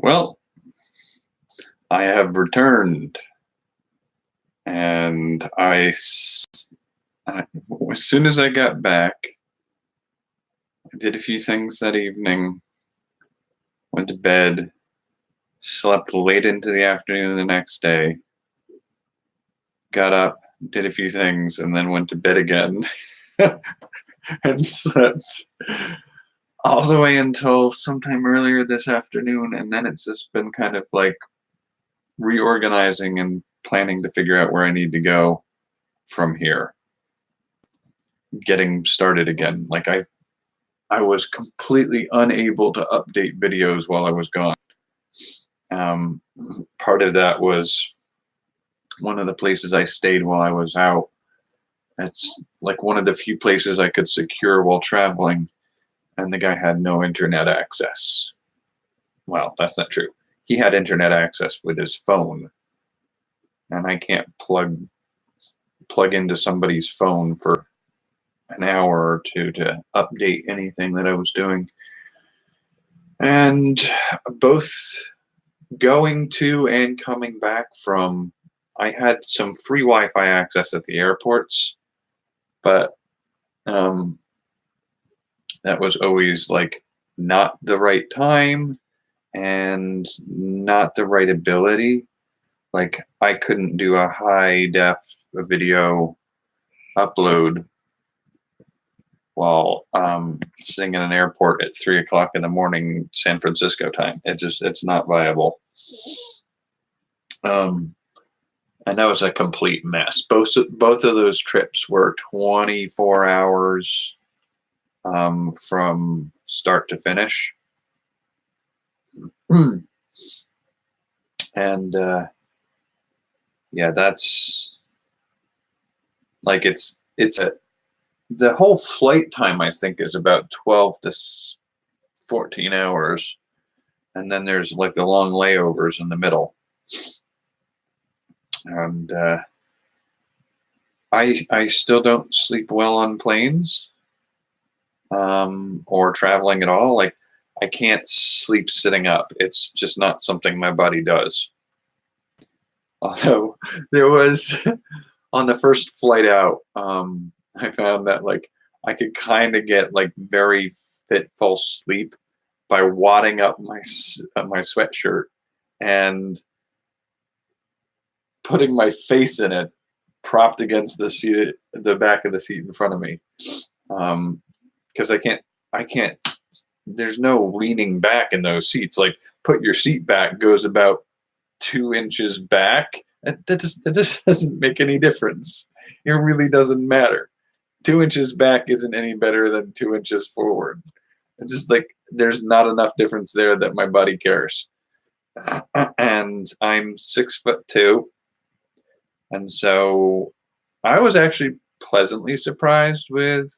Well, I have returned, and as soon as I got back, I did a few things that evening, went to bed, slept late into the afternoon the next day, got up, did a few things, and then went to bed again and slept all the way until sometime earlier this afternoon. And then it's just been kind of like reorganizing and planning to figure out where I need to go from here, getting started again. Like I was completely unable to update videos while I was gone. Um, Part of that was one of the places I stayed while I was out. It's like one of the few places I could secure while traveling, and the guy had no internet access. Well, that's not true. He had internet access with his phone, and I can't plug into somebody's phone for an hour or two to update anything that I was doing. And both going to and coming back from, I had some free Wi-Fi access at the airports, but that was always like not the right time and not the right ability. Like I couldn't do a high def video upload while sitting in an airport at 3 o'clock in the morning San Francisco time. It's not viable. And that was a complete mess. Both of those trips were 24 hours from start to finish. And yeah, that's like the whole flight time I think is about 12 to 14 hours, and then there's like the long layovers in the middle. And I still don't sleep well on planes or traveling at all. Like I can't sleep sitting up. It's just not something my body does. Although there was on the first flight out, I found that like I could kind of get like very fitful sleep by wadding up my sweatshirt and putting my face in it, propped against the back of the seat in front of me, because I can't. There's no leaning back in those seats. Like put your seat back goes about 2 inches back. That just doesn't make any difference. It really doesn't matter. 2 inches back isn't any better than 2 inches forward. It's just like there's not enough difference there that my body cares. And I'm 6'2", and so I was actually pleasantly surprised with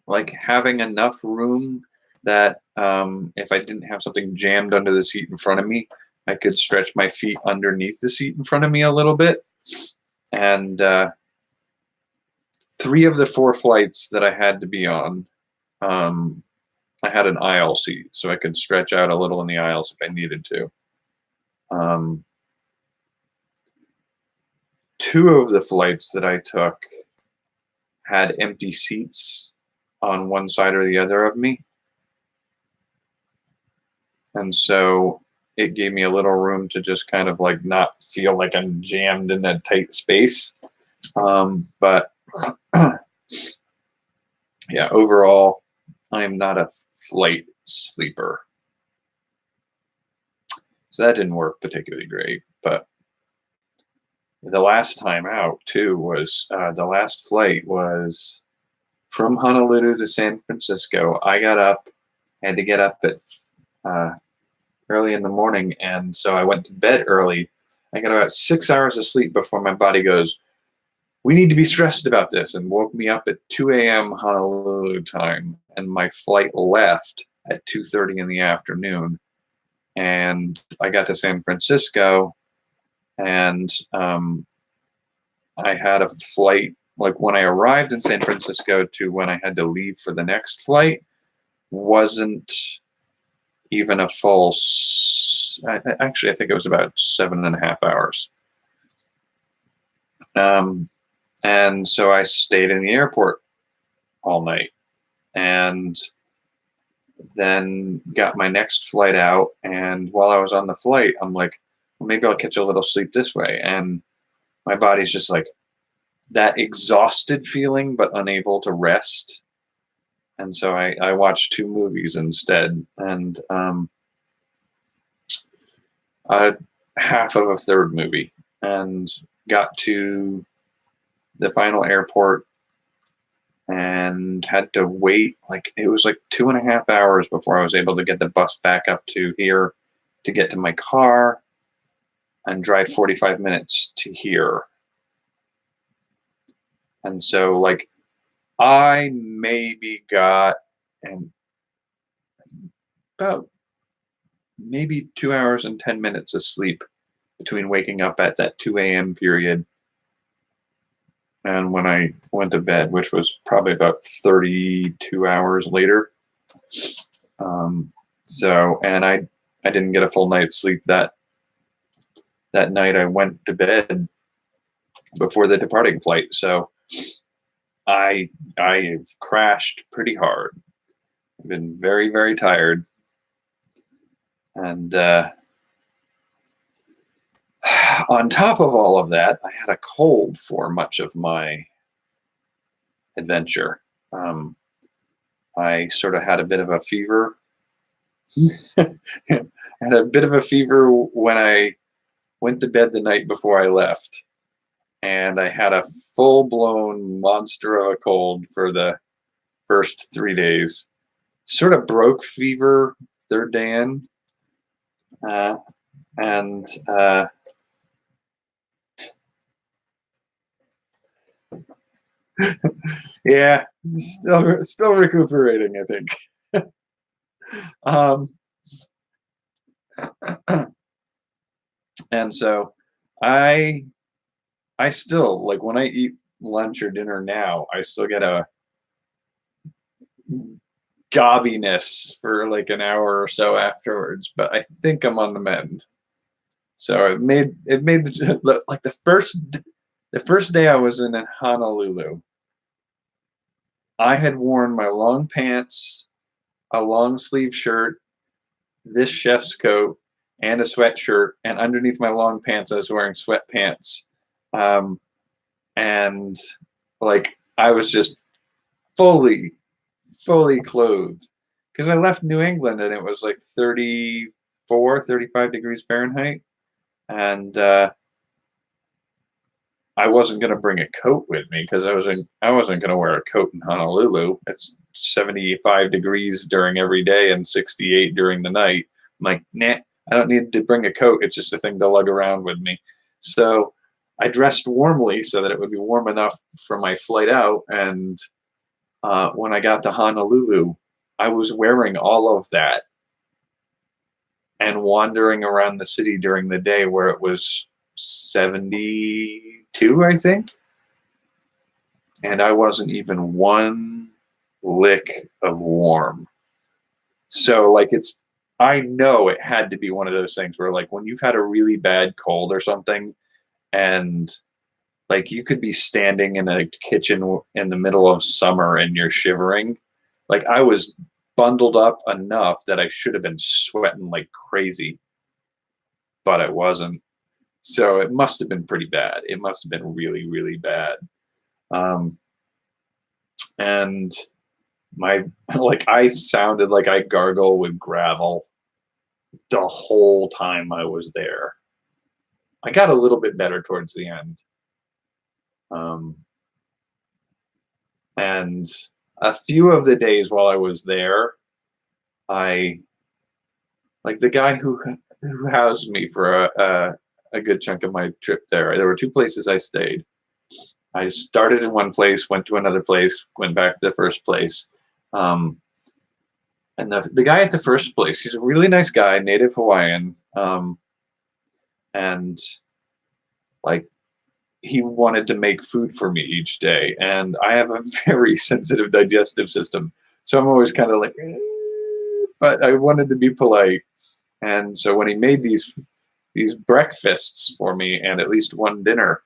like having enough room that if I didn't have something jammed under the seat in front of me, I could stretch my feet underneath the seat in front of me a little bit. And 3 of the 4 flights that I had to be on, I had an aisle seat, so I could stretch out a little in the aisles if I needed to. 2 of the flights that I took had empty seats on one side or the other of me. And so it gave me a little room to just kind of like not feel like I'm jammed in that tight space. But yeah, overall, I'm not a flight sleeper. So that didn't work particularly great. But the last time out, too, was the last flight was from Honolulu to San Francisco. I had to get up at early in the morning, and so I went to bed early. I got about 6 hours of sleep before my body goes, we need to be stressed about this, and woke me up at 2 a.m. Honolulu time, and my flight left at 2:30 in the afternoon. And I got to San Francisco, and I had a flight, like when I arrived in San Francisco to when I had to leave for the next flight, wasn't even a full, actually, I think it was about 7.5 hours. And so I stayed in the airport all night and then got my next flight out. And while I was on the flight, I'm like, well, maybe I'll catch a little sleep this way. And my body's just like that exhausted feeling, but unable to rest. And so I watched 2 movies instead, and half of a third movie, and got to the final airport and had to wait. Like, it was like 2.5 hours before I was able to get the bus back up to here to get to my car and drive 45 minutes to here. And so, like, I maybe got about maybe 2 hours and 10 minutes of sleep between waking up at that 2 a.m. period and when I went to bed, which was probably about 32 hours later. And I didn't get a full night's sleep that night. I went to bed before the departing flight, so I've crashed pretty hard. I've been very, very tired, and on top of all of that, I had a cold for much of my adventure. I sort of had a bit of a fever. I had a bit of a fever when I went to bed the night before I left, and I had a full-blown monster of a cold for the first 3 days. Sort of broke fever third day in, and yeah, still recuperating, I think. um, and so I still, like, when I eat lunch or dinner now, I still get a gobbiness for like an hour or so afterwards, but I think I'm on the mend. So it made like the first day I was in Honolulu, I had worn my long pants, a long sleeve shirt, this chef's coat, and a sweatshirt, and underneath my long pants I was wearing sweatpants. And like I was just fully clothed, because I left New England and it was like 34, 35 degrees Fahrenheit. And I wasn't going to bring a coat with me because I wasn't going to wear a coat in Honolulu. It's 75 degrees during every day and 68 during the night. I'm like, nah, I don't need to bring a coat. It's just a thing to lug around with me. So I dressed warmly so that it would be warm enough for my flight out. And when I got to Honolulu, I was wearing all of that and wandering around the city during the day where it was 72, I think. And I wasn't even one lick of warm. So like I know it had to be one of those things where, like, when you've had a really bad cold or something, and like you could be standing in a kitchen in the middle of summer and you're shivering. Like, I was bundled up enough that I should have been sweating like crazy, but it wasn't. So it must have been pretty bad. It must have been really, really bad. And I sounded like I gargle with gravel the whole time I was there. I got a little bit better towards the end. And a few of the days while I was there, the guy who housed me for a good chunk of my trip there were 2 places I stayed. I started in one place, went to another place, went back to the first place. And the guy at the first place, he's a really nice guy, native Hawaiian. And like, he wanted to make food for me each day. And I have a very sensitive digestive system. So I'm always kind of like, but I wanted to be polite. And so when he made these breakfasts for me and at least one dinner,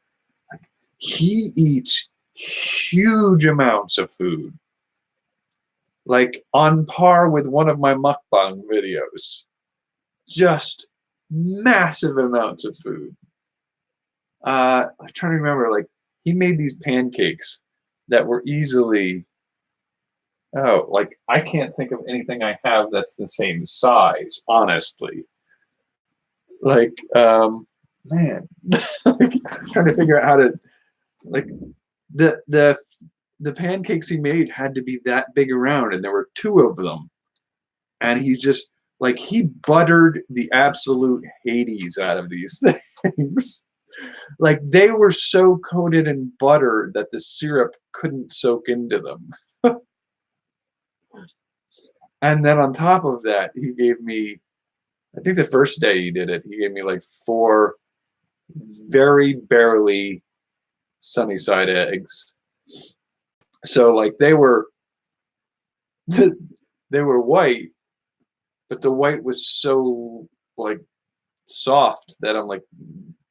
he eats huge amounts of food, like on par with one of my mukbang videos. Just massive amounts of food. I'm trying to remember, like, he made these pancakes that were easily, oh, like, I can't think of anything I have that's the same size, honestly. Like, man, like, trying to figure out how to, like, the pancakes he made had to be that big around, and there were two of them, and he just, like, he buttered the absolute Hades out of these things. Like, they were so coated in butter that the syrup couldn't soak into them. And then on top of that, he gave me, I think the first day he did it, he gave me like 4 very barely sunny side eggs. So like they were white, but the white was so like soft that I'm like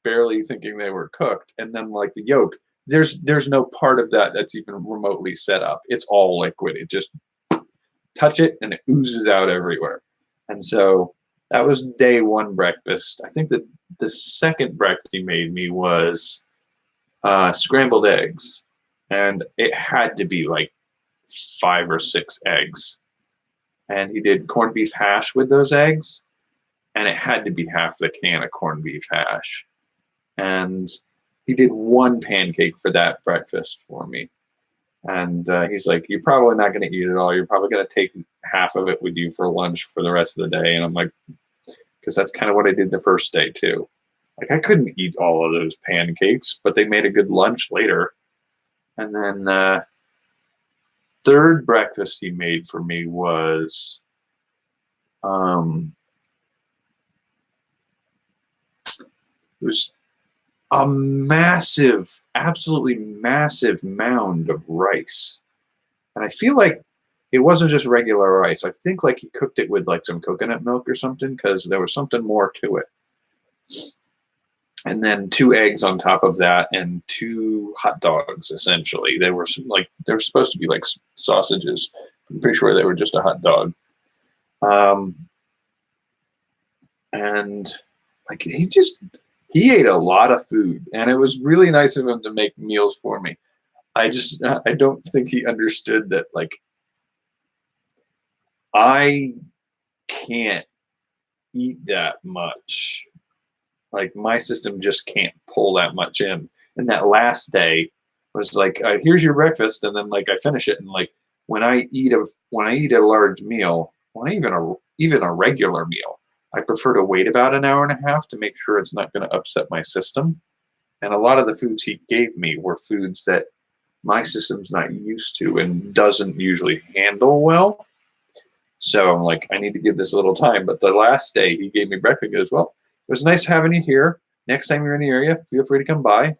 barely thinking they were cooked. And then like the yolk, there's no part of that that's even remotely set up. It's all liquid. It just touch it and it oozes out everywhere. And so that was day 1 breakfast. I think that the second breakfast he made me was scrambled eggs, and it had to be like 5 or 6 eggs. And he did corned beef hash with those eggs, and it had to be half the can of corned beef hash. And he did 1 pancake for that breakfast for me. And he's like, you're probably not going to eat it all. You're probably going to take half of it with you for lunch for the rest of the day. And I'm like, because that's kind of what I did the first day too. Like, I couldn't eat all of those pancakes, but they made a good lunch later. And then third breakfast he made for me was it was a massive, absolutely massive mound of rice. And I feel like it wasn't just regular rice. I think like he cooked it with like some coconut milk or something, because there was something more to it. And then 2 eggs on top of that, and 2 hot dogs. Essentially, they were supposed to be like sausages. I'm pretty sure they were just a hot dog. And like he ate a lot of food, and it was really nice of him to make meals for me. I don't think he understood that, like, I can't eat that much. Like, my system just can't pull that much in. And that last day was like, here's your breakfast, and then like I finish it, and like when I eat a large meal, even a regular meal, I prefer to wait about an hour and a half to make sure it's not going to upset my system. And a lot of the foods he gave me were foods that my system's not used to and doesn't usually handle well. So I'm like, I need to give this a little time. But the last day he gave me breakfast. He goes, well, it was nice having you here. Next time you're in the area, feel free to come by.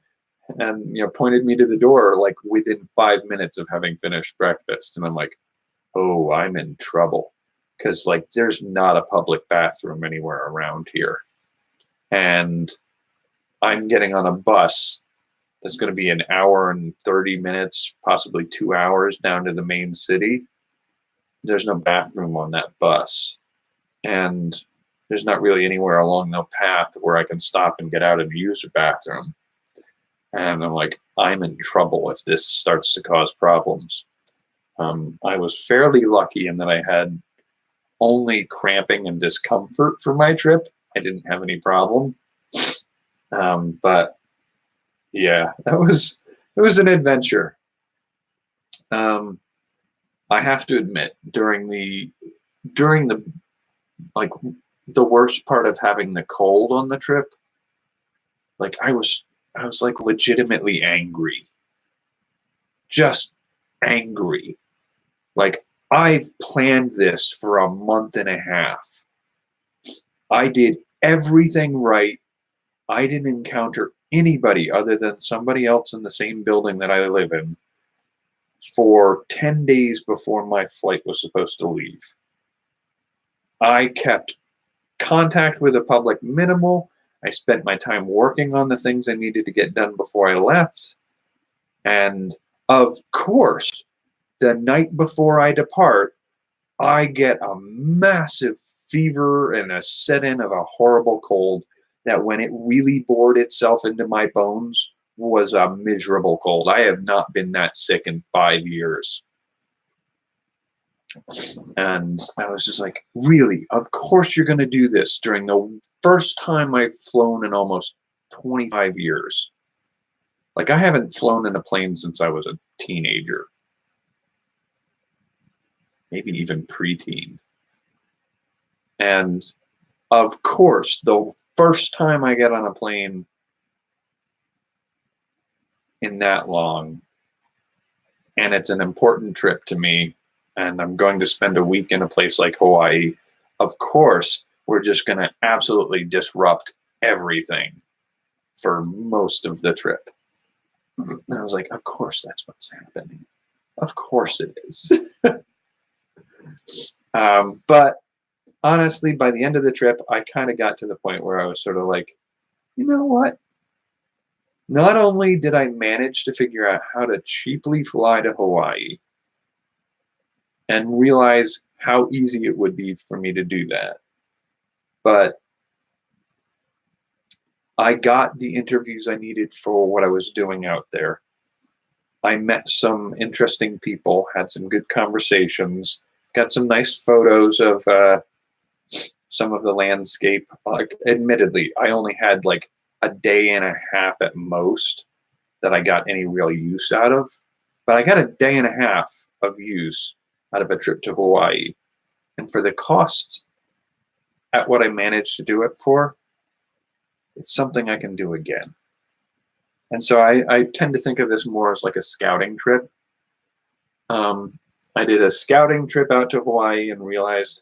And, pointed me to the door like within 5 minutes of having finished breakfast. And I'm like, oh, I'm in trouble. Because like there's not a public bathroom anywhere around here. And I'm getting on a bus that's going to be an hour and 30 minutes, possibly 2 hours down to the main city. There's no bathroom on that bus. And there's not really anywhere along the path where I can stop and get out and use a bathroom. And I'm like, I'm in trouble if this starts to cause problems. I was fairly lucky in that I had only cramping and discomfort for my trip. I didn't have any problem. But yeah, it was an adventure. I have to admit, during the like the worst part of having the cold on the trip, like I was like legitimately angry. Just angry. Like, I've planned this for a month and a half. I did everything right. I didn't encounter anybody other than somebody else in the same building that I live in for 10 days before my flight was supposed to leave. I kept contact with the public minimal. I spent my time working on the things I needed to get done before I left. And of course, the night before I depart, I get a massive fever and a set in of a horrible cold that when it really bored itself into my bones was a miserable cold. I have not been that sick in 5 years. And I was just like, really? Of course you're going to do this during the first time I've flown in almost 25 years. Like, I haven't flown in a plane since I was a teenager. Maybe even preteen. And of course, the first time I get on a plane in that long, and it's an important trip to me, and I'm going to spend a week in a place like Hawaii, of course, we're just going to absolutely disrupt everything for most of the trip. And I was like, of course, that's what's happening. Of course it is. But honestly, by the end of the trip, I kind of got to the point where I was sort of like, you know what? Not only did I manage to figure out how to cheaply fly to Hawaii and realize how easy it would be for me to do that, but I got the interviews I needed for what I was doing out there. I met some interesting people, had some good conversations, got some nice photos of some of the landscape. Like, admittedly, I only had like a day and a half at most that I got any real use out of, but I got a day and a half of use out of a trip to Hawaii. And for the costs at what I managed to do it for, it's something I can do again. And so I tend to think of this more as like a scouting trip. I did a scouting trip out to Hawaii and realized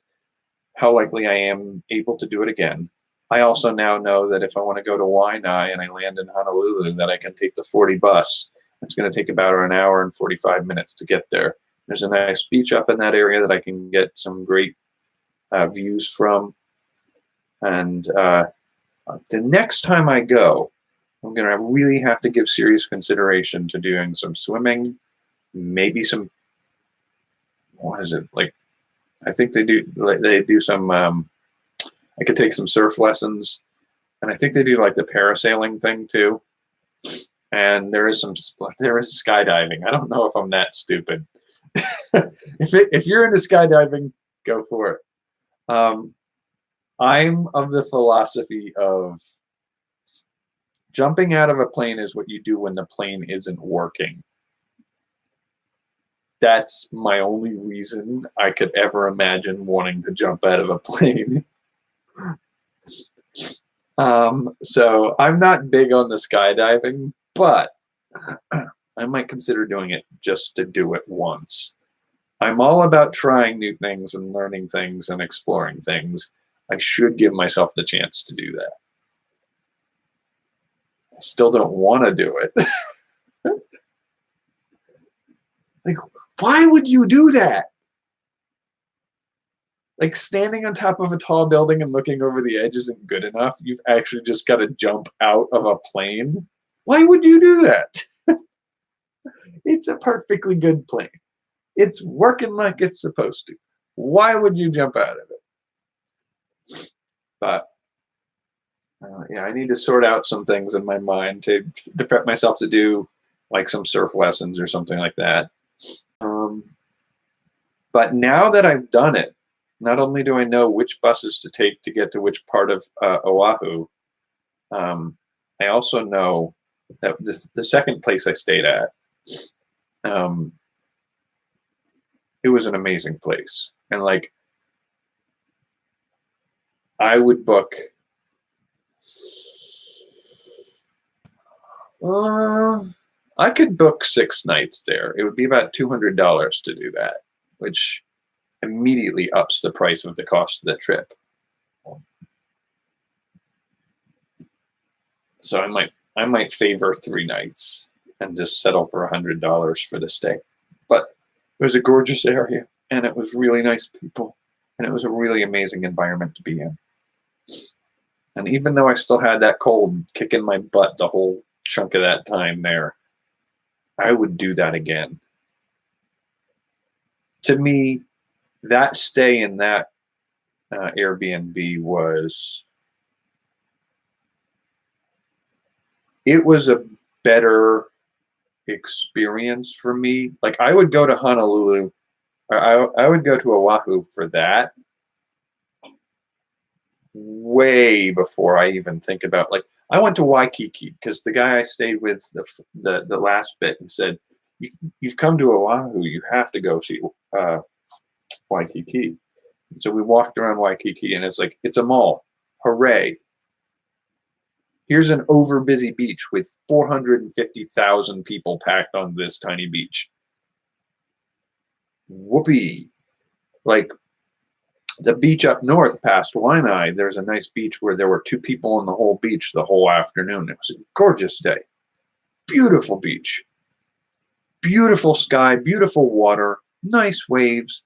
how likely I am able to do it again. I also now know that if I want to go to Waianae and I land in Honolulu, that I can take the 40 bus. It's going to take about an hour and 45 minutes to get there. There's a nice beach up in that area that I can get some great views from. And the next time I go, I'm going to really have to give serious consideration to doing some swimming, maybe some, what is it, like, I think they do some, I could take some surf lessons, and I think they do like the parasailing thing too. And there is skydiving. I don't know if I'm that stupid. If you're into skydiving, go for it. I'm of the philosophy of jumping out of a plane is what you do when the plane isn't working. That's my only reason I could ever imagine wanting to jump out of a plane. So I'm not big on the skydiving, but I might consider doing it just to do it once. I'm all about trying new things and learning things and exploring things. I should give myself the chance to do that. I still don't want to do it. Like, why would you do that? Like, standing on top of a tall building and looking over the edge isn't good enough. You've actually just got to jump out of a plane. Why would you do that? It's a perfectly good plane. It's working like it's supposed to. Why would you jump out of it? But yeah, I need to sort out some things in my mind to prep myself to do like some surf lessons or something like that. But now that I've done it, not only do I know which buses to take to get to which part of Oahu, I also know that the second place I stayed at, it was an amazing place. And like, I would book I could book 6 nights there. It would be about $200 to do that, which immediately ups the price of the cost of the trip. So I might favor 3 nights and just settle for $100 for the stay. But it was a gorgeous area and it was really nice people. and it was a really amazing environment to be in. And even though I still had that cold kicking my butt the whole chunk of that time there, I would do that again. To me, that stay in that Airbnb it was a better experience for me. Like, I would go to Honolulu, I would go to Oahu for that way before I even think about, like, I went to Waikiki because the guy I stayed with the last bit and said, you've come to Oahu, you have to go see Waikiki. So we walked around Waikiki, and it's like, it's a mall. Hooray. Here's an overbusy beach with 450,000 people packed on this tiny beach. Whoopee. Like, the beach up north past Waianae, there's a nice beach where there were 2 people on the whole beach the whole afternoon. It was a gorgeous day. Beautiful beach. Beautiful sky, beautiful water, nice waves.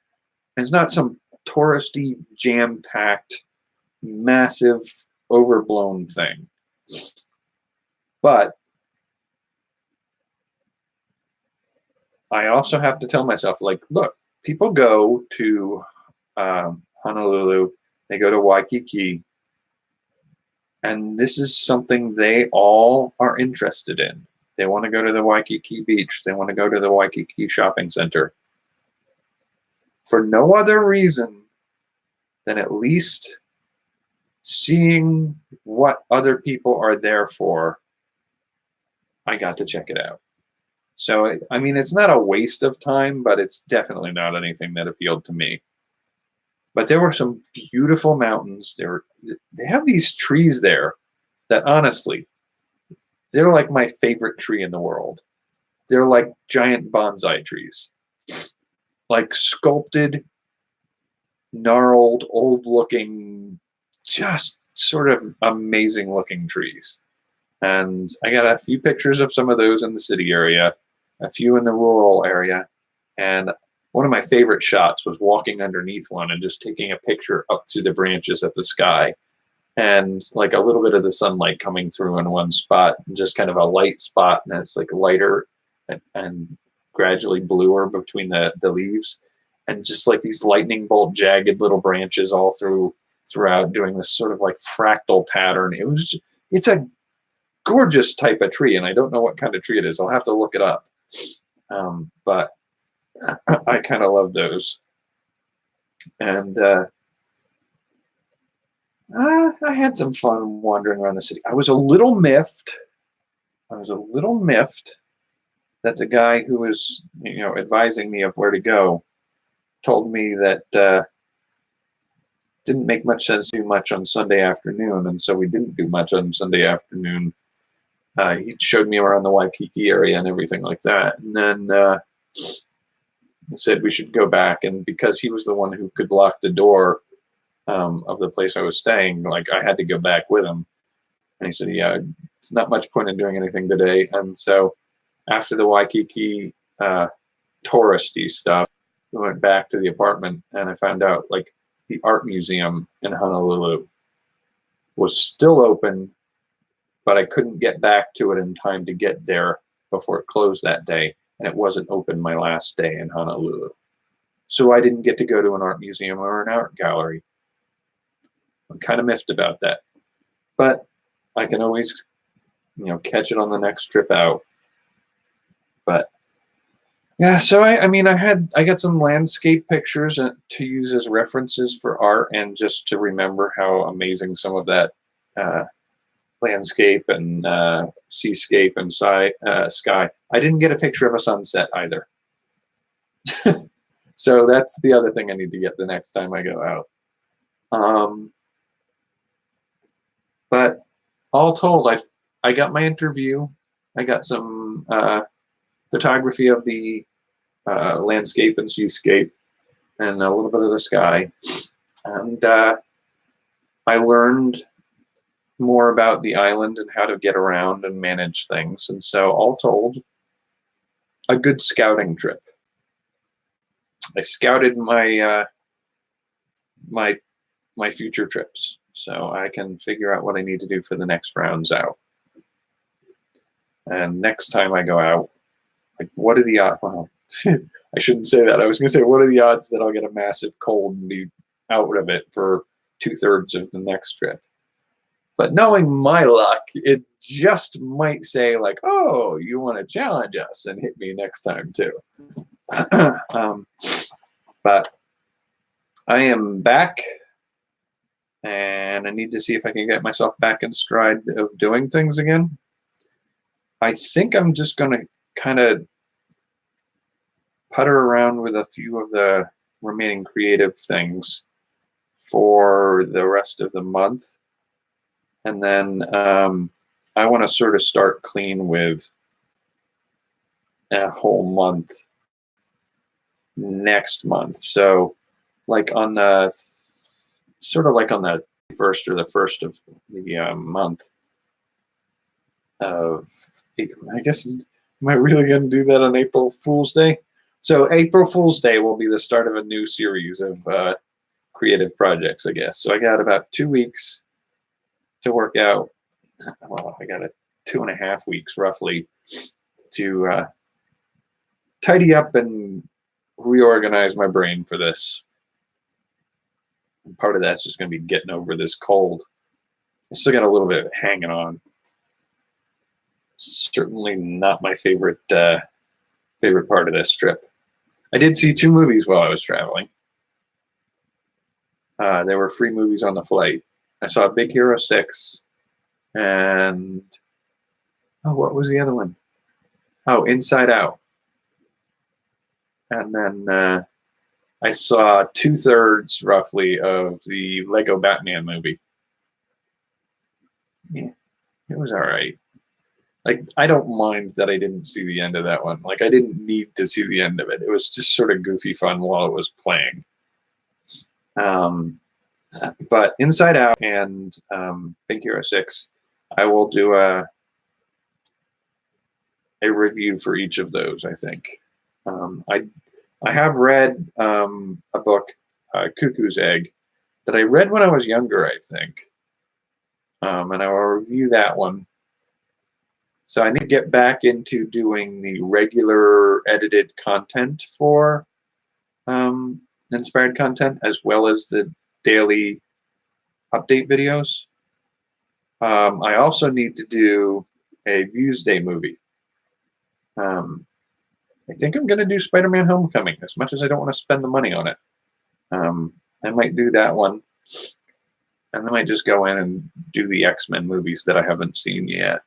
And it's not some touristy, jam-packed, massive, overblown thing. But I also have to tell myself, like, look, people go to Honolulu, they go to Waikiki, and this is something they all are interested in. They want to go to the Waikiki beach. They want to go to the Waikiki shopping center. For no other reason than at least seeing what other people are there for, I got to check it out. So, I mean, it's not a waste of time, but it's definitely not anything that appealed to me. But there were some beautiful mountains. They have these trees there that, honestly, they're like my favorite tree in the world. They're like giant bonsai trees. Like sculpted, gnarled, old-looking, just sort of amazing-looking trees. And I got a few pictures of some of those in the city area, a few in the rural area, and one of my favorite shots was walking underneath one and just taking a picture up through the branches at the sky, and like a little bit of the sunlight coming through in one spot, and just kind of a light spot, and it's like lighter and gradually bluer between the leaves, and just like these lightning bolt jagged little branches all throughout, doing this sort of like fractal pattern. It's a gorgeous type of tree, and I don't know what kind of tree it is. I'll have to look it up. But I kind of love those. And I had some fun wandering around the city. I was a little miffed. That the guy who was, advising me of where to go told me that didn't make much sense to do much on Sunday afternoon, and so we didn't do much on Sunday afternoon. He showed me around the Waikiki area and everything like that, and then he said we should go back, and because he was the one who could lock the door of the place I was staying, like, I had to go back with him. And he said, yeah, it's not much point in doing anything today. And so after the Waikiki touristy stuff, we went back to the apartment, and I found out, like, the art museum in Honolulu was still open, but I couldn't get back to it in time to get there before it closed that day, and it wasn't open my last day in Honolulu. So I didn't get to go to an art museum or an art gallery. I'm kind of miffed about that. But I can always, catch it on the next trip out. But yeah, so I got some landscape pictures to use as references for art, and just to remember how amazing some of that landscape and seascape and sky. I didn't get a picture of a sunset either. So that's the other thing I need to get the next time I go out. But all told, I got my interview. I got some photography of the landscape and seascape, and a little bit of the sky. And I learned more about the island and how to get around and manage things. And so, all told, a good scouting trip. I scouted my my future trips, so I can figure out what I need to do for the next rounds out. And next time I go out, like, what are the odds? Well, I shouldn't say that. I was going to say, what are the odds that I'll get a massive cold and be out of it for 2/3 of the next trip? But knowing my luck, it just might say like, "Oh, you want to challenge us and hit me next time too." But I am back, and I need to see if I can get myself back in stride of doing things again. I think I'm just going to kind of putter around with a few of the remaining creative things for the rest of the month. And then I want to sort of start clean with a whole month next month. So like on the sort of like on the first or the first of the month of, I guess, am I really going to do that on April Fool's Day? So April Fool's Day will be the start of a new series of creative projects, I guess. So I got about 2 weeks to work out. Well, I got 2.5 weeks roughly to tidy up and reorganize my brain for this. And part of that's just going to be getting over this cold. I still got a little bit hanging on. Certainly not my favorite part of this trip. I did see 2 movies while I was traveling. There were free movies on the flight. I saw Big Hero 6 and what was the other one? Oh, Inside Out. And then I saw 2/3 roughly of the Lego Batman movie. Yeah, it was all right. Like, I don't mind that I didn't see the end of that one. Like, I didn't need to see the end of it. It was just sort of goofy fun while it was playing. But Inside Out and Big Hero 6, I will do a review for each of those, I think. I have read a book, Cuckoo's Egg, that I read when I was younger, I think. And I will review that one. So I need to get back into doing the regular edited content for inspired content, as well as the daily update videos. I also need to do a Views Day movie. I think I'm going to do Spider-Man Homecoming, as much as I don't want to spend the money on it. I might do that one. And then I might just go in and do the X-Men movies that I haven't seen yet.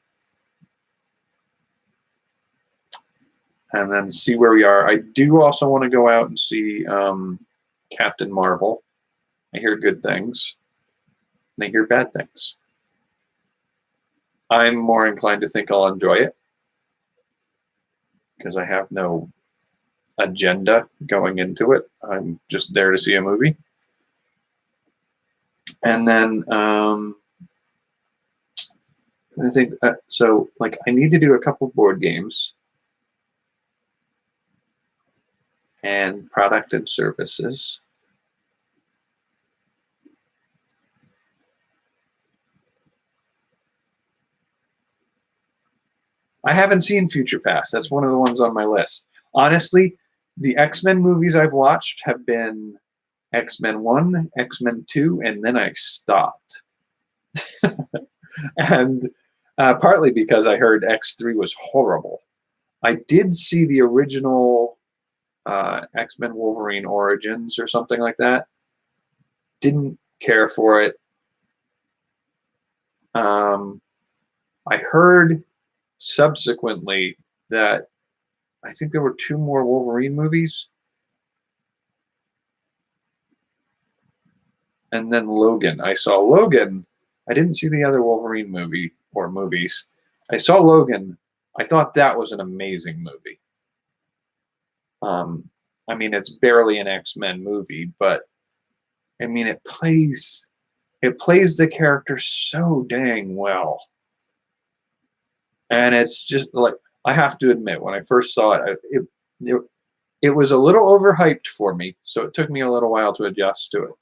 And then see where we are. I do also want to go out and see Captain Marvel. I hear good things. And I hear bad things. I'm more inclined to think I'll enjoy it, because I have no agenda going into it. I'm just there to see a movie. And then I think, so like, I need to do a couple board games and product and services. I haven't seen Future Past. That's one of the ones on my list. Honestly, the X-Men movies I've watched have been X-Men 1, X-Men 2, and then I stopped. And partly because I heard X3 was horrible. I did see the original X-Men Wolverine Origins or something like that. Didn't care for it. I heard subsequently that I think there were 2 more Wolverine movies. And then Logan. I saw Logan. I didn't see the other Wolverine movie or movies. I saw Logan. I thought that was an amazing movie. I mean, it's barely an X-Men movie, but I mean, it plays the character so dang well. And it's just like, I have to admit, when I first saw it, it was a little overhyped for me, so it took me a little while to adjust to it.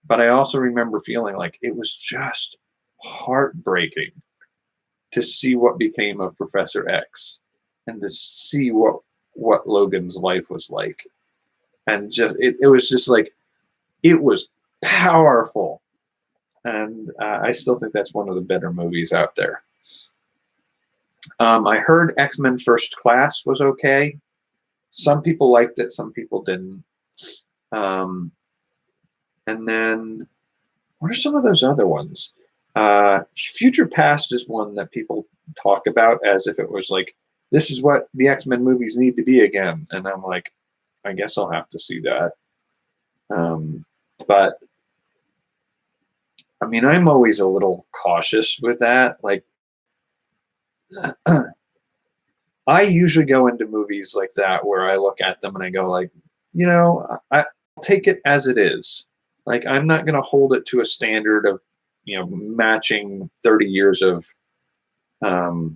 But I also remember feeling like it was just heartbreaking to see what became of Professor X and to see what Logan's life was like. And just it was just like it was powerful. And I still think that's one of the better movies out there. I heard X-Men First Class was okay. Some people liked it, some people didn't. Um, and then, what are some of those other ones? Future Past is one that people talk about as if it was like, this is what the X-Men movies need to be again. And I'm like, I guess I'll have to see that. But I mean, I'm always a little cautious with that. Like, I usually go into movies like that where I look at them and I go like, I'll take it as it is. Like, I'm not going to hold it to a standard of, matching 30 years of, like,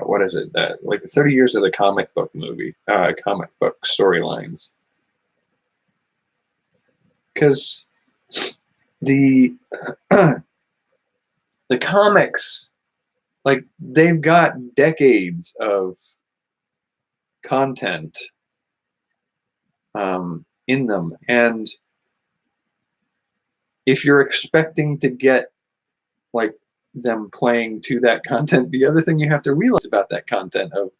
what is it? Like 30 years of the comic book storylines. Because the the comics, like, they've got decades of content in them, and if you're expecting to get like them playing to that content, the other thing you have to realize about that content of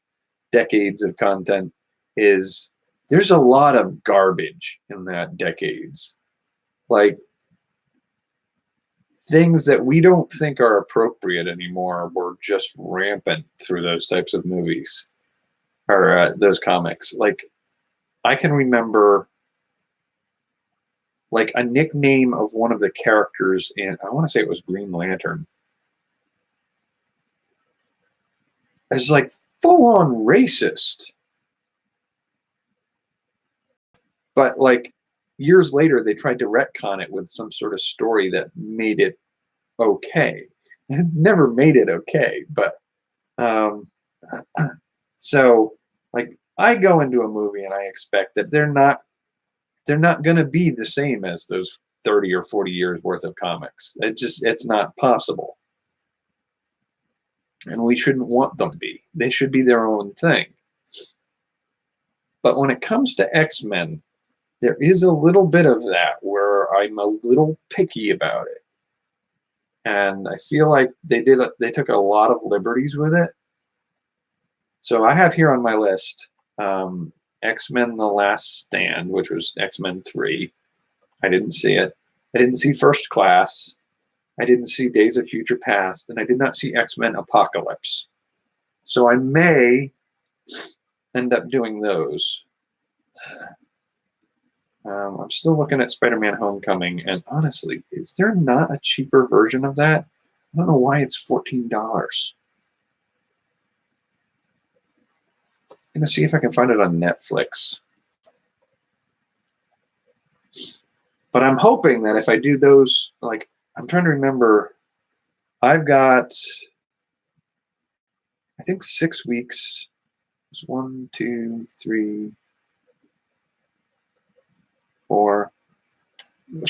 decades of content is there's a lot of garbage in that decades. Like, things that we don't think are appropriate anymore were just rampant through those types of movies or those comics. Like, I can remember like a nickname of one of the characters in, I want to say it was Green Lantern. It's like full on racist. But like years later, they tried to retcon it with some sort of story that made it okay. It never made it okay, but so like I go into a movie and I expect that they're not going to be the same as those 30 or 40 years worth of comics. It's not possible. And we shouldn't want them to be. They should be their own thing. But when it comes to X-Men, there is a little bit of that where I'm a little picky about it. And I feel like they took a lot of liberties with it. So I have here on my list X-Men The Last Stand, which was X-Men 3. I didn't see it. I didn't see First Class. I didn't see Days of Future Past. And I did not see X-Men Apocalypse. So I may end up doing those. I'm still looking at Spider-Man Homecoming. And honestly, is there not a cheaper version of that? I don't know why it's $14. I'm going to see if I can find it on Netflix. But I'm hoping that if I do those, like, I'm trying to remember, I've got, I think 6 weeks. It's 1, 2, 3, 4.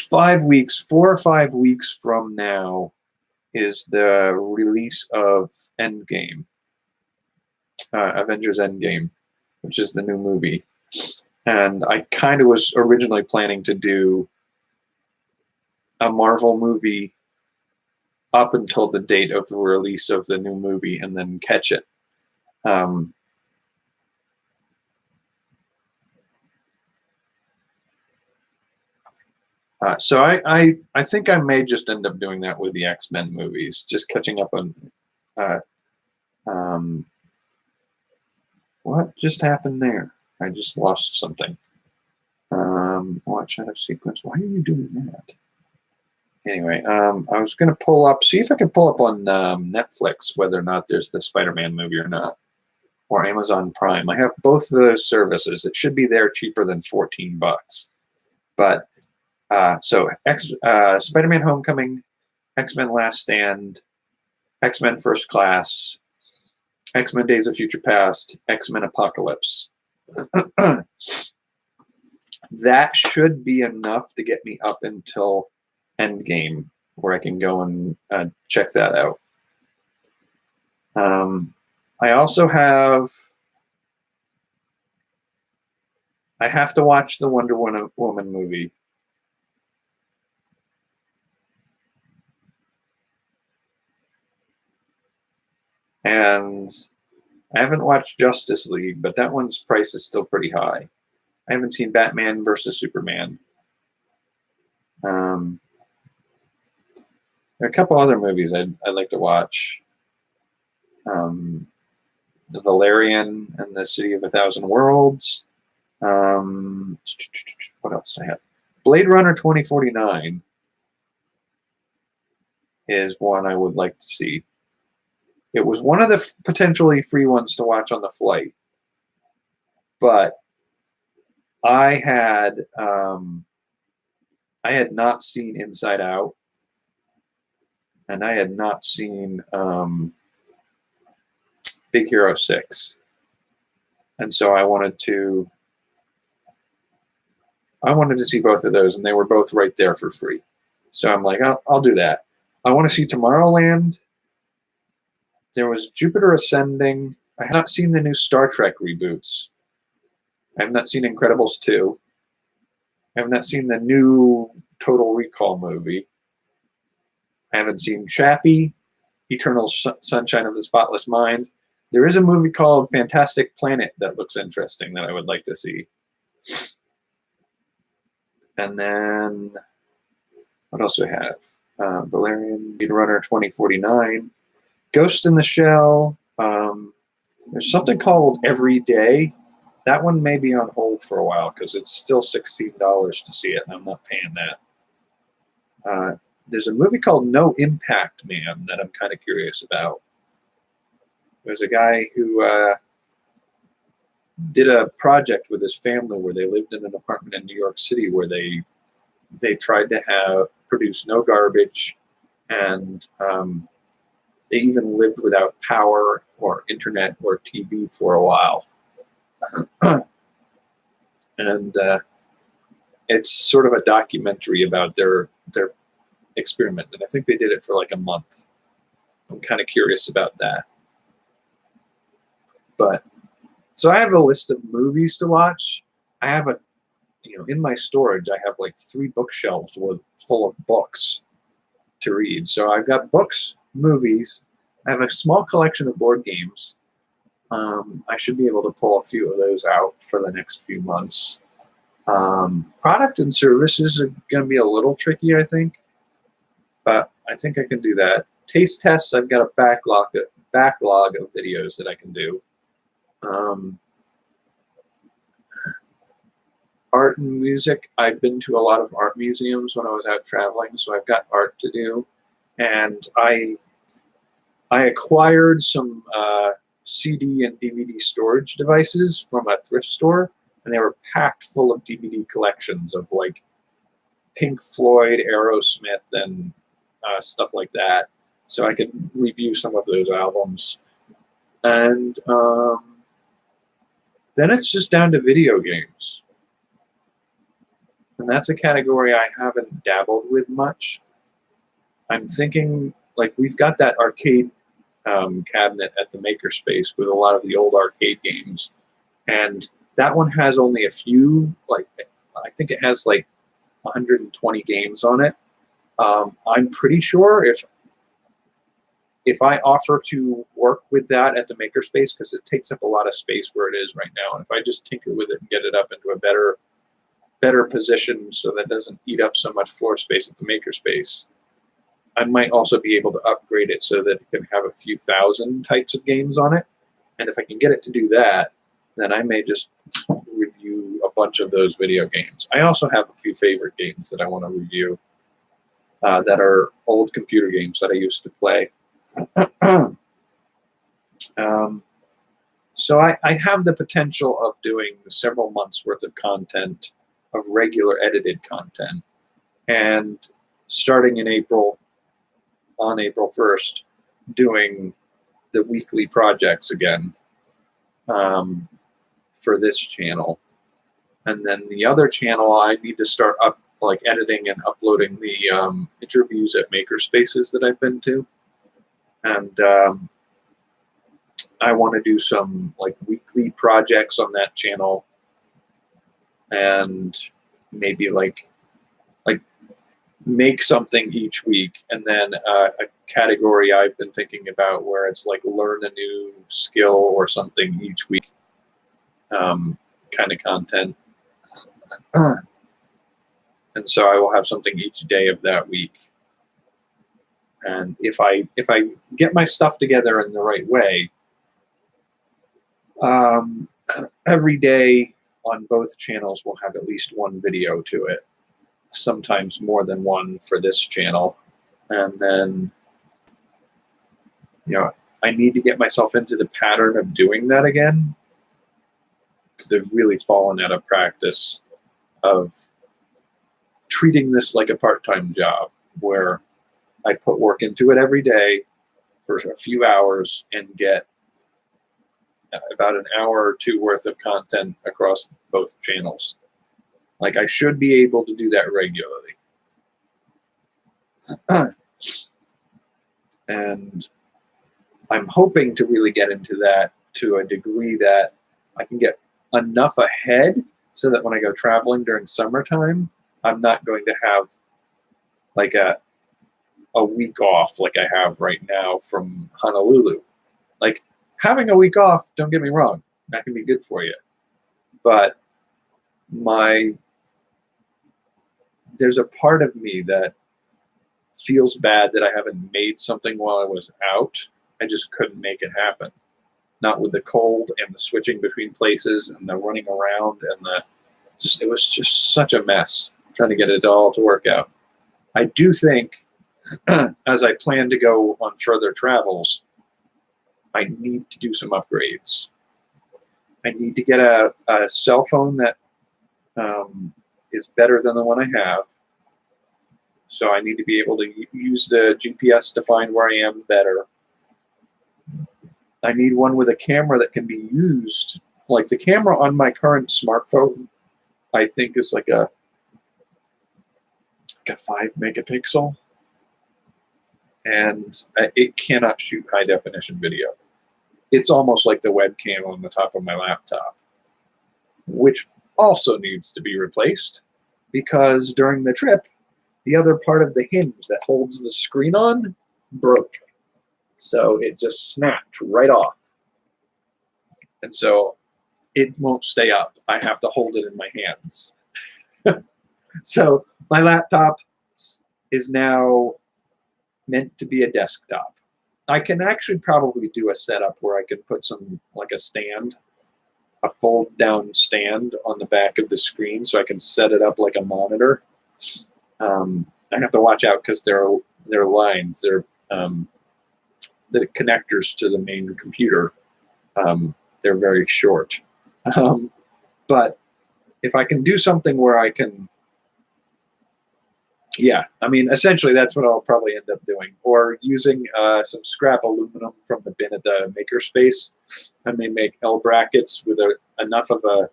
5 weeks, 4 or 5 weeks from now is the release of Endgame, Avengers Endgame, which is the new movie. And I kind of was originally planning to do a Marvel movie up until the date of the release of the new movie and then catch it. So I think I may just end up doing that with the X-Men movies, just catching up on what just happened there? I just lost something. Watch out of sequence. Why are you doing that? Anyway, I was going to see if I can pull up on Netflix whether or not there's the Spider-Man movie or not, or Amazon Prime. I have both of those services. It should be there cheaper than $14. But so Spider-Man Homecoming, X-Men Last Stand, X-Men First Class, X-Men Days of Future Past, X-Men Apocalypse. that should be enough to get me up until Endgame, where I can go and check that out. I also have to watch the Wonder Woman movie. And I haven't watched Justice League, but that one's price is still pretty high. I haven't seen Batman versus Superman. There are a couple other movies I'd like to watch. The Valerian and the City of a Thousand Worlds. What else do I have? Blade Runner 2049 is one I would like to see. It was one of the potentially free ones to watch on the flight, but I had not seen Inside Out, and I had not seen Big Hero 6, and so I wanted to see both of those, and they were both right there for free. So I'm like, I'll do that. I want to see Tomorrowland. There was Jupiter Ascending. I have not seen the new Star Trek reboots. I have not seen Incredibles 2. I have not seen the new Total Recall movie. I haven't seen Chappie, Eternal Sunshine of the Spotless Mind. There is a movie called Fantastic Planet that looks interesting that I would like to see. And then, what else do I have? Valerian, Blade Runner 2049, Ghost in the Shell. There's something called Every Day. That one may be on hold for a while because it's still $16 to see it, and I'm not paying that. There's a movie called No Impact Man that I'm kind of curious about. There's a guy who did a project with his family where they lived in an apartment in New York City where they tried to produce no garbage, and they even lived without power or internet or TV for a while. And it's sort of a documentary about their experiment, and I think they did it for like a month. I'm kind of curious about that. But so I have a list of movies to watch. I have in my storage, I have like 3 bookshelves full of books to read. So I've got books, movies. I have a small collection of board games. I should be able to pull a few of those out for the next few months. Product and services are going to be a little tricky, I think, but I think I can do that. Taste tests, I've got a backlog of videos that I can do. Art and music, I've been to a lot of art museums when I was out traveling, so I've got art to do. And I acquired some CD and DVD storage devices from a thrift store, and they were packed full of DVD collections of like Pink Floyd, Aerosmith, and stuff like that. So I could review some of those albums. And then it's just down to video games. And that's a category I haven't dabbled with much. I'm thinking, like, we've got that arcade cabinet at the Makerspace with a lot of the old arcade games. And that one has only a few, like, I think it has like 120 games on it. I'm pretty sure if I offer to work with that at the Makerspace, because it takes up a lot of space where it is right now, and if I just tinker with it and get it up into a better position so that it doesn't eat up so much floor space at the Makerspace, I might also be able to upgrade it so that it can have a few thousand types of games on it. And if I can get it to do that, then I may just review a bunch of those video games. I also have a few favorite games that I want to review that are old computer games that I used to play. So I have the potential of doing several months worth of content, of regular edited content. And starting in April, on April 1st, doing the weekly projects again for this channel. And then the other channel, I need to start up like editing and uploading the interviews at makerspaces that I've been to. And I want to do some like weekly projects on that channel, and maybe like make something each week. And then a category I've been thinking about where it's like learn a new skill or something each week, kind of content. And so I will have something each day of that week. And if I get my stuff together in the right way, every day on both channels will have at least one video to it, sometimes more than one for this channel. And then, I need to get myself into the pattern of doing that again, because I've really fallen out of practice of treating this like a part-time job where I put work into it every day for a few hours and get about an hour or two worth of content across both channels. Like, I should be able to do that regularly. And I'm hoping to really get into that to a degree that I can get enough ahead so that when I go traveling during summertime, I'm not going to have like a week off like I have right now from Honolulu. Like, having a week off, don't get me wrong, that can be good for you. But there's a part of me that feels bad that I haven't made something while I was out. I just couldn't make it happen. Not with the cold and the switching between places and the running around and it was just such a mess trying to get it all to work out. I do think as I plan to go on further travels, I need to do some upgrades. I need to get a cell phone that is better than the one I have. So I need to be able to use the GPS to find where I am better. I need one with a camera that can be used. Like, the camera on my current smartphone, I think is like a 5 megapixel. And it cannot shoot high definition video. It's almost like the webcam on the top of my laptop, which also needs to be replaced because during the trip, the other part of the hinge that holds the screen on broke. So it just snapped right off. And so it won't stay up. I have to hold it in my hands. So my laptop is now meant to be a desktop. I can actually probably do a setup where I could put some, like a stand, a fold down stand on the back of the screen so I can set it up like a monitor. I have to watch out because there are lines, they're the connectors to the main computer. They're very short. But if I can do something where I can, essentially that's what I'll probably end up doing. Or using some scrap aluminum from the bin at the makerspace. I may make L brackets with enough of a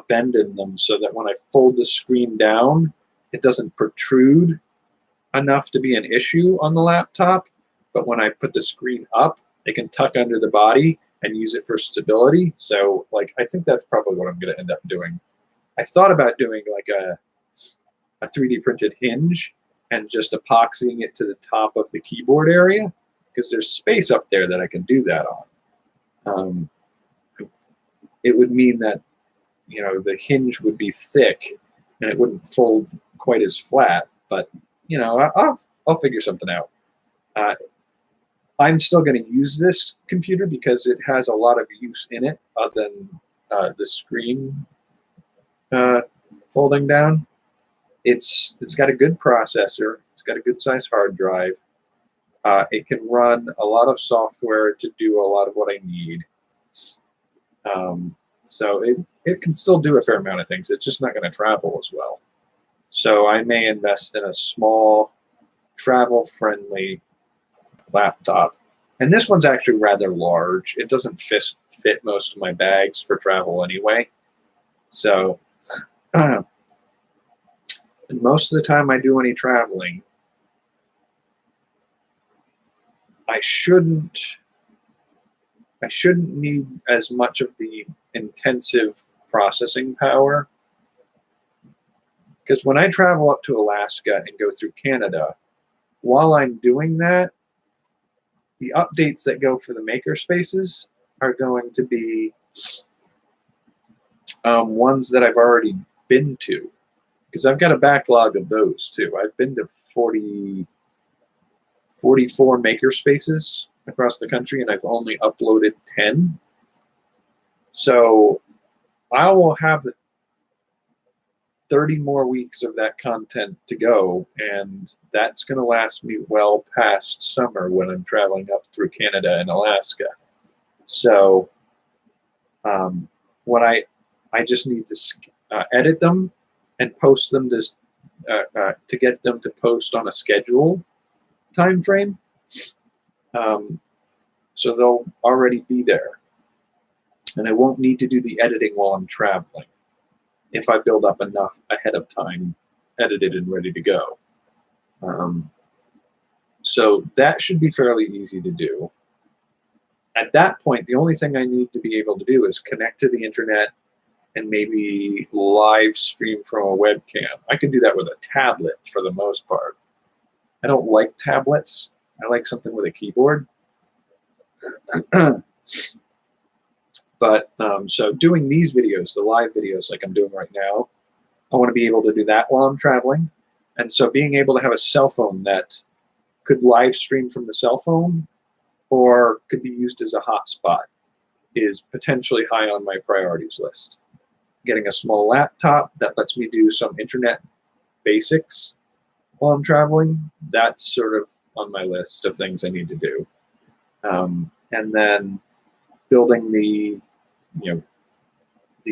bend in them so that when I fold the screen down, it doesn't protrude enough to be an issue on the laptop. But when I put the screen up, it can tuck under the body and use it for stability. So, I think that's probably what I'm going to end up doing. I thought about doing like a 3D printed hinge and just epoxying it to the top of the keyboard area because there's space up there that I can do that on. It would mean that, the hinge would be thick and it wouldn't fold quite as flat, but, I'll figure something out. I'm still going to use this computer because it has a lot of use in it other than the screen folding down. It's got a good processor. It's got a good size hard drive. It can run a lot of software to do a lot of what I need. So it can still do a fair amount of things. It's just not going to travel as well. So I may invest in a small, travel-friendly laptop. And this one's actually rather large. It doesn't fit most of my bags for travel anyway. So And most of the time I do any traveling, I shouldn't need as much of the intensive processing power, because when I travel up to Alaska and go through Canada, while I'm doing that, the updates that go for the maker spaces are going to be ones that I've already been to, because I've got a backlog of those too. I've been to 44 maker spaces across the country, and I've only uploaded 10. So I will have 30 more weeks of that content to go, and that's going to last me well past summer when I'm traveling up through Canada and Alaska. So when I just need to edit them and post them to get them to post on a schedule time frame, so they'll already be there, and I won't need to do the editing while I'm traveling if I build up enough ahead of time, edited and ready to go. So that should be fairly easy to do. At that point, the only thing I need to be able to do is connect to the internet and maybe live stream from a webcam. I can do that with a tablet for the most part. I don't like tablets. I like something with a keyboard. But so doing these videos, the live videos like I'm doing right now, I want to be able to do that while I'm traveling. And so being able to have a cell phone that could live stream from the cell phone or could be used as a hotspot is potentially high on my priorities list. Getting a small laptop that lets me do some internet basics while I'm traveling, that's sort of on my list of things I need to do. And then building the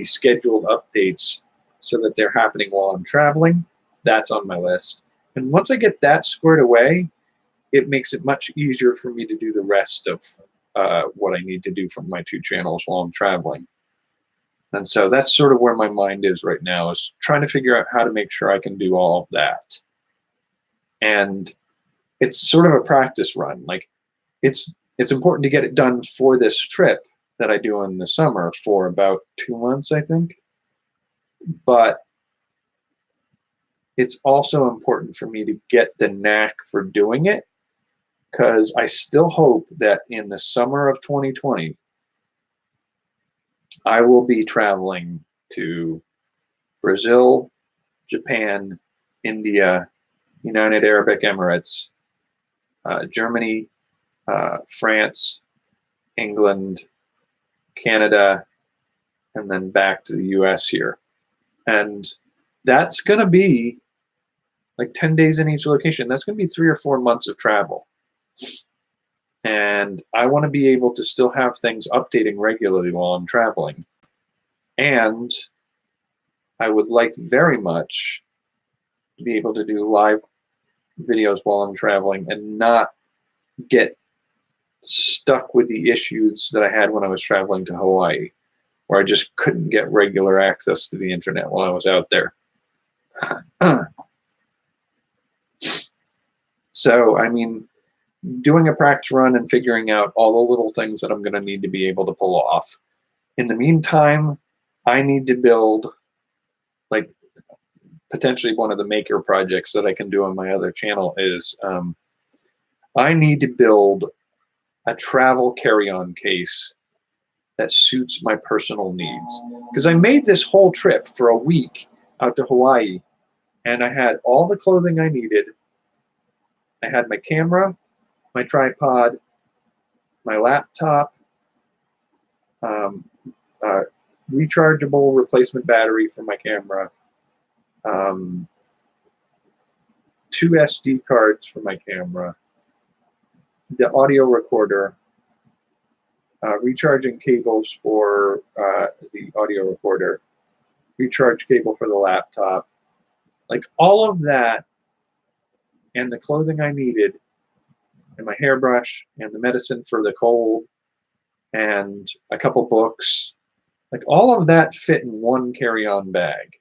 scheduled updates so that they're happening while I'm traveling, that's on my list. And once I get that squared away, it makes it much easier for me to do the rest of what I need to do from my 2 channels while I'm traveling. And so that's sort of where my mind is right now, is trying to figure out how to make sure I can do all of that. And it's sort of a practice run. Like it's important to get it done for this trip that I do in the summer for about 2 months, I think. But it's also important for me to get the knack for doing it, because I still hope that in the summer of 2020, I will be traveling to Brazil, Japan, India, United Arab Emirates, Germany, France, England, Canada, and then back to the US here. And that's going to be like 10 days in each location. That's going to be 3 or 4 months of travel. And I want to be able to still have things updating regularly while I'm traveling. And I would like very much to be able to do live videos while I'm traveling and not get stuck with the issues that I had when I was traveling to Hawaii, where I just couldn't get regular access to the internet while I was out there. So, I mean, doing a practice run and figuring out all the little things that I'm going to need to be able to pull off. In the meantime, I need to build, like, potentially one of the maker projects that I can do on my other channel is I need to build a travel carry-on case that suits my personal needs. Because I made this whole trip for a week out to Hawaii, and I had all the clothing I needed. I had my camera, my tripod, my laptop, rechargeable replacement battery for my camera, 2 SD cards for my camera, the audio recorder, recharging cables for the audio recorder, recharge cable for the laptop, like all of that, and the clothing I needed, and my hairbrush, and the medicine for the cold, and a couple books, like all of that fit in one carry-on bag.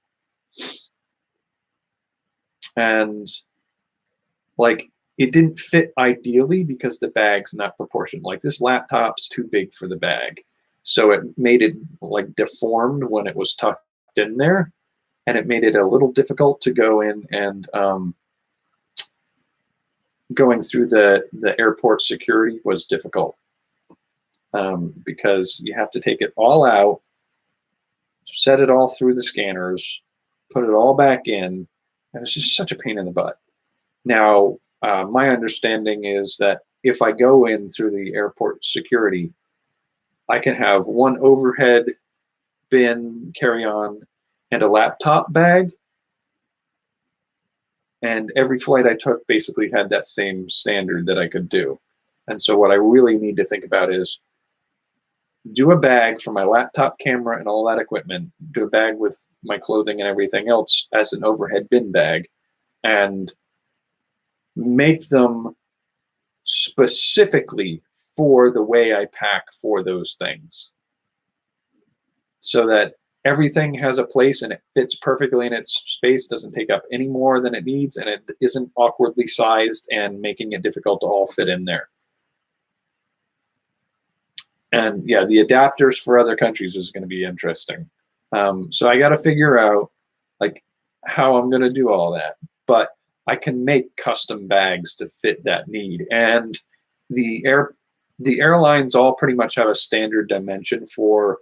And like, it didn't fit ideally because the bag's not proportioned. Like, this laptop's too big for the bag. So it made it like deformed when it was tucked in there. And it made it a little difficult to go in and going through the airport security was difficult because you have to take it all out, set it all through the scanners, put it all back in, and it's just such a pain in the butt. Now, my understanding is that if I go in through the airport security, I can have one overhead bin carry-on and a laptop bag. And every flight I took basically had that same standard that I could do. And so what I really need to think about is do a bag for my laptop, camera, and all that equipment, do a bag with my clothing and everything else as an overhead bin bag, and make them specifically for the way I pack for those things, so that everything has a place and it fits perfectly in its space, doesn't take up any more than it needs, and it isn't awkwardly sized and making it difficult to all fit in there. And yeah, the adapters for other countries is going to be interesting. So I got to figure out like how I'm going to do all that. But I can make custom bags to fit that need. And the airlines all pretty much have a standard dimension for,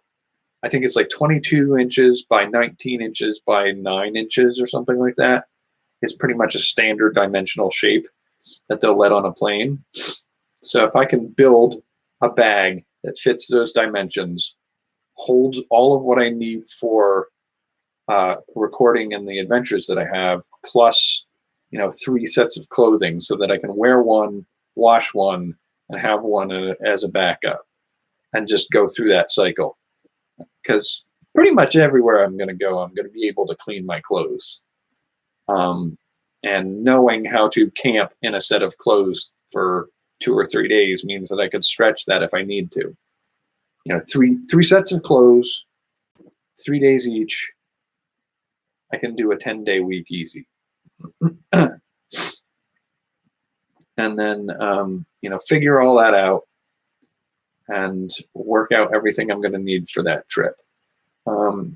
I think it's like 22 inches by 19 inches by 9 inches or something like that. It's pretty much a standard dimensional shape that they'll let on a plane. So if I can build a bag that fits those dimensions, holds all of what I need for recording and the adventures that I have, plus 3 sets of clothing, so that I can wear one, wash one, and have one as a backup, and just go through that cycle. Because pretty much everywhere I'm going to go, I'm going to be able to clean my clothes. And knowing how to camp in a set of clothes for 2 or 3 days means that I could stretch that if I need to. Three sets of clothes, 3 days each. I can do a 10-day week easy. And then, figure all that out and work out everything I'm going to need for that trip. The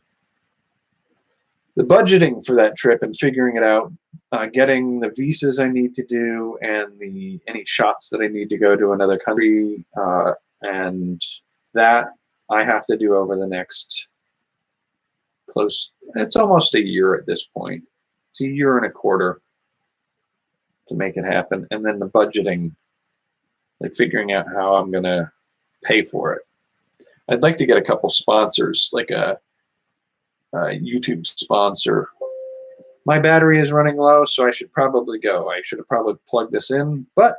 budgeting for that trip and figuring it out, getting the visas I need to do and any shots that I need to go to another country, and that I have to do over the next it's almost a year at this point. It's a year and a quarter to make it happen. And then the budgeting, like figuring out how I'm going to pay for it. I'd like to get a couple sponsors, like a YouTube sponsor. My battery is running low, so I should probably go. I should have probably plugged this in, but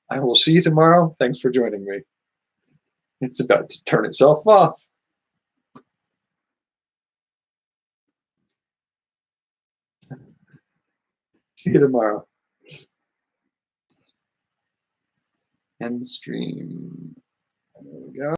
I will see you tomorrow. Thanks for joining me. It's about to turn itself off. See you tomorrow. End stream. There we go.